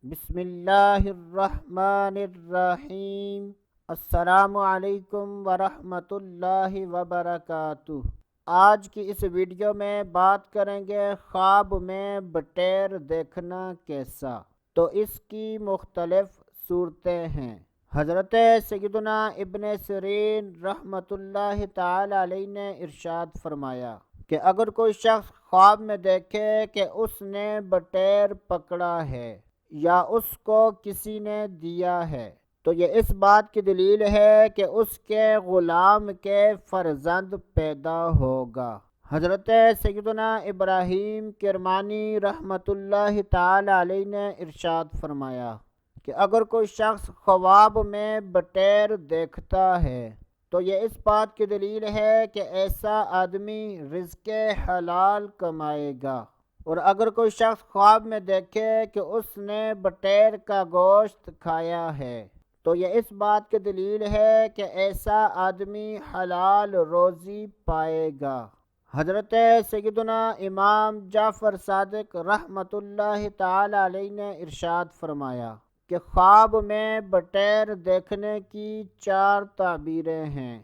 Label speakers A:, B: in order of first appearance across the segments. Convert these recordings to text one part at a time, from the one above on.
A: بسم اللہ الرحمن الرحیم۔ السلام علیکم ورحمۃ اللہ وبرکاتہ۔ آج کی اس ویڈیو میں بات کریں گے خواب میں بٹیر دیکھنا کیسا۔ تو اس کی مختلف صورتیں ہیں۔ حضرت سیدنا ابن سیرین رحمۃ اللہ تعالی علیہ نے ارشاد فرمایا کہ اگر کوئی شخص خواب میں دیکھے کہ اس نے بٹیر پکڑا ہے یا اس کو کسی نے دیا ہے تو یہ اس بات کی دلیل ہے کہ اس کے غلام کے فرزند پیدا ہوگا۔ حضرت سیدنا ابراہیم کرمانی رحمۃ اللہ تعالی علیہ نے ارشاد فرمایا کہ اگر کوئی شخص خواب میں بٹیر دیکھتا ہے تو یہ اس بات کی دلیل ہے کہ ایسا آدمی رزق حلال کمائے گا، اور اگر کوئی شخص خواب میں دیکھے کہ اس نے بٹیر کا گوشت کھایا ہے تو یہ اس بات کی دلیل ہے کہ ایسا آدمی حلال روزی پائے گا۔ حضرت سیدنا امام جعفر صادق رحمۃ اللہ تعالی علیہ نے ارشاد فرمایا کہ خواب میں بٹیر دیکھنے کی 4 تعبیریں ہیں: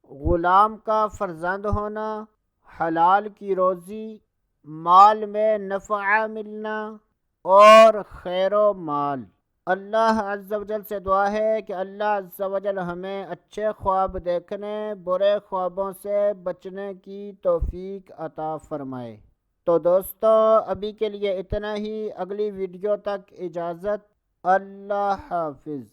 A: غلام کا فرزند ہونا، حلال کی روزی، مال میں نفع ملنا، اور خیر و مال۔ اللہ عز و جل سے دعا ہے کہ اللہ عز و جل ہمیں اچھے خواب دیکھنے، برے خوابوں سے بچنے کی توفیق عطا فرمائے۔ تو دوستو، ابھی کے لیے اتنا ہی۔ اگلی ویڈیو تک اجازت۔ اللہ حافظ۔